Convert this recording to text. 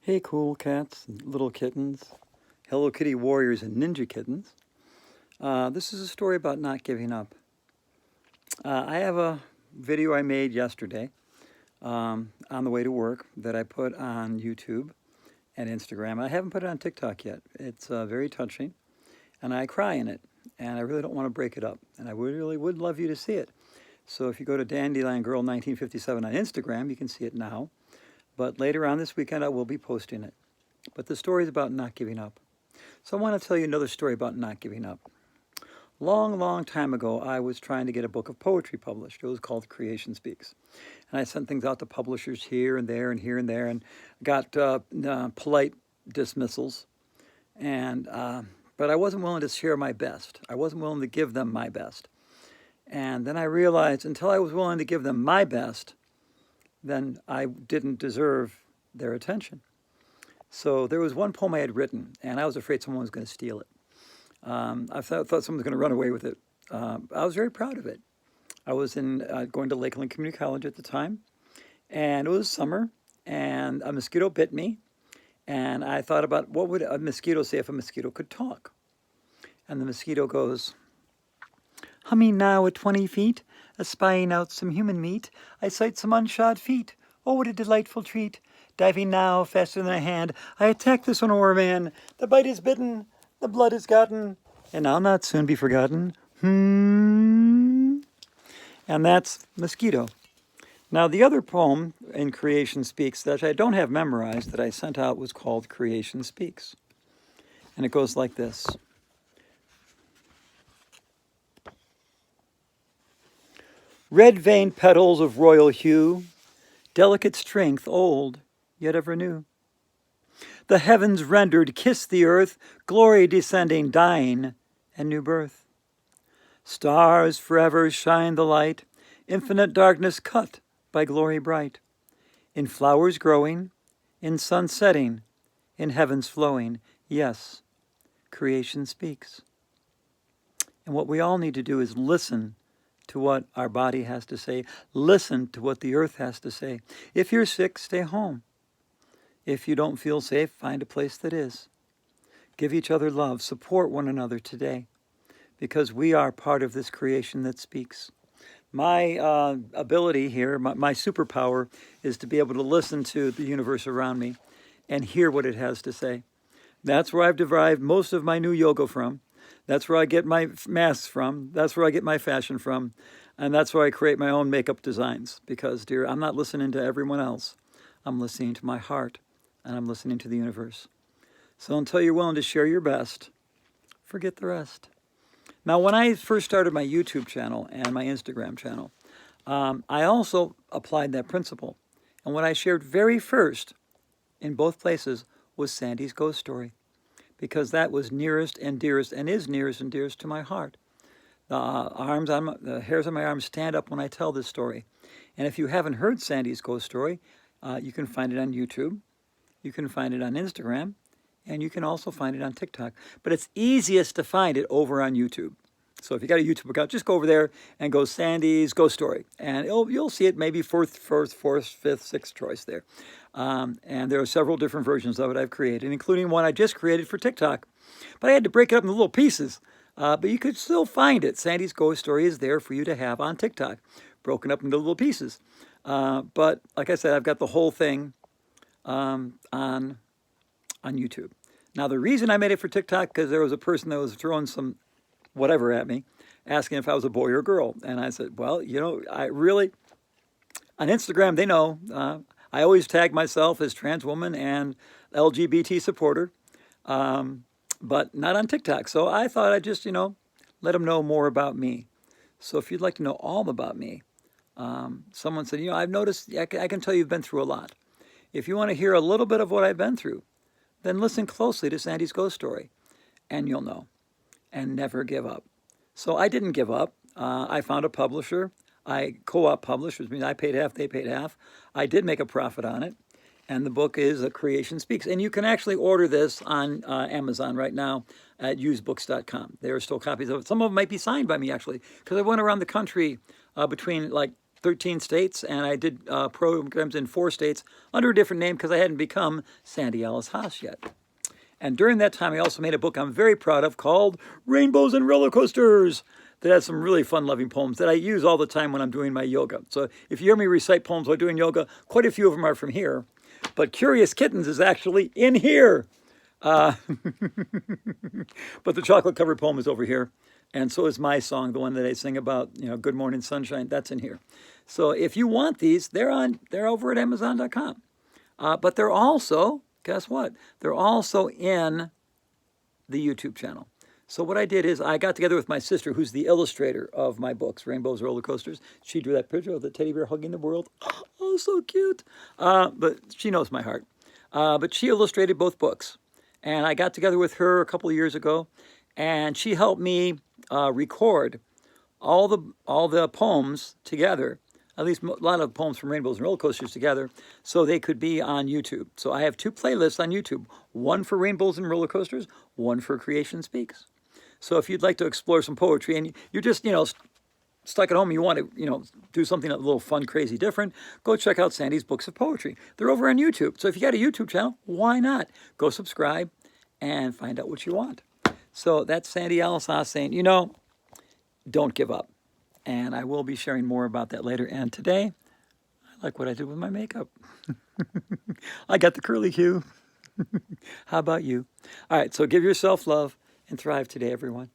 Hey cool cats and little kittens, Hello Kitty warriors and ninja kittens. This is a story about not giving up. I have a video I made yesterday on the way to work that I put on YouTube and Instagram. I haven't put it on TikTok yet. It's very touching and I cry in it and I really don't want to break it up and I really would love you to see it. So if you go to Dandelion Girl 1957 on Instagram, you can see it now. But later on this weekend I will be posting it. But the story is about not giving up. So I want to tell you another story about not giving up. Long time ago, I was trying to get a book of poetry published. It was called Creation Speaks. And I sent things out to publishers here and there and here and there and got polite dismissals. But I wasn't willing to share my best. I wasn't willing to give them my best. And then I realized until I was willing to give them my best, then I didn't deserve their attention. So there was one poem I had written, and I was afraid someone was going to steal it. I thought someone was going to run away with it. I was very proud of it. I was going to Lakeland Community College at the time, and it was summer, and a mosquito bit me, and I thought about what would a mosquito say if a mosquito could talk. And the mosquito goes, "Humming now at 20 feet, espying out some human meat, I sight some unshod feet. Oh, what a delightful treat! Diving now faster than a hand, I attack this one o'er man. The bite is bitten, the blood is gotten, and I'll not soon be forgotten." And that's Mosquito. Now the other poem in Creation Speaks that I don't have memorized that I sent out was called Creation Speaks. And it goes like this. Red-veined petals of royal hue, delicate strength old, yet ever new. The heavens rendered kiss the earth, glory descending, dying, and new birth. Stars forever shine the light, infinite darkness cut by glory bright. In flowers growing, in sun setting, in heavens flowing, yes, creation speaks. And what we all need to do is listen to what our body has to say. Listen to what the earth has to say. If you're sick, stay home. If you don't feel safe, find a place that is. Give each other love. Support one another today, because we are part of this creation that speaks. My ability here, my superpower, is to be able to listen to the universe around me and hear what it has to say. That's where I've derived most of my new yoga from. That's where I get my masks from. That's where I get my fashion from. And that's where I create my own makeup designs. Because, dear, I'm not listening to everyone else. I'm listening to my heart. And I'm listening to the universe. So until you're willing to share your best, forget the rest. Now, when I first started my YouTube channel and my Instagram channel, I also applied that principle. And what I shared very first in both places was Sandy's ghost story, because that was nearest and dearest and is nearest and dearest to my heart. The hairs on my arms stand up when I tell this story. And if you haven't heard Sandy's ghost story, you can find it on YouTube, you can find it on Instagram, and you can also find it on TikTok. But it's easiest to find it over on YouTube. So if you got a YouTube account, just go over there and go Sandy's Ghost Story. And you'll see it maybe fourth, fifth, sixth choice there. And there are several different versions of it I've created, including one I just created for TikTok. But I had to break it up into little pieces. But you could still find it. Sandy's Ghost Story is there for you to have on TikTok, broken up into little pieces. But like I said, I've got the whole thing on YouTube. Now, the reason I made it for TikTok, because there was a person that was throwing some whatever at me, asking if I was a boy or girl. And I said, well, I really, on Instagram, they know, I always tag myself as trans woman and LGBT supporter, but not on TikTok. So I thought I'd just, let them know more about me. So if you'd like to know all about me, someone said, I've noticed, I can tell you've been through a lot. If you want to hear a little bit of what I've been through, then listen closely to Sandy's Ghost Story, and you'll know. And never give up. So I didn't give up. I found a publisher. I co-op published, which means I paid half, they paid half. I did make a profit on it. And the book is A Creation Speaks. And you can actually order this on Amazon right now at usedbooks.com. There are still copies of it. Some of them might be signed by me, actually, because I went around the country between like 13 states, and I did programs in 4 states under a different name because I hadn't become Sandy Alice Haas yet. And during that time, I also made a book I'm very proud of called Rainbows and Roller Coasters that has some really fun-loving poems that I use all the time when I'm doing my yoga. So if you hear me recite poems while doing yoga, quite a few of them are from here. But Curious Kittens is actually in here. But the chocolate-covered poem is over here. And so is my song, the one that I sing about, Good Morning Sunshine. That's in here. So if you want these, they're over at Amazon.com. But they're also, guess what? They're also in the YouTube channel. So what I did is I got together with my sister, who's the illustrator of my books, Rainbows, Roller Coasters. She drew that picture of the teddy bear hugging the world. Oh, so cute. But she knows my heart. But she illustrated both books. And I got together with her a couple of years ago, and she helped me record all the poems together, at least a lot of poems from Rainbows and Roller Coasters together, so they could be on YouTube. So I have 2 playlists on YouTube, one for Rainbows and Roller Coasters, one for Creation Speaks. So if you'd like to explore some poetry and you're just, stuck at home, you want to, do something a little fun, crazy, different, go check out Sandy's Books of Poetry. They're over on YouTube. So if you got a YouTube channel, why not? Go subscribe and find out what you want. So that's Sandy Alice Haas saying, don't give up. And I will be sharing more about that later. And today, I like what I did with my makeup. I got the curly hue. How about you? All right, so give yourself love and thrive today, everyone.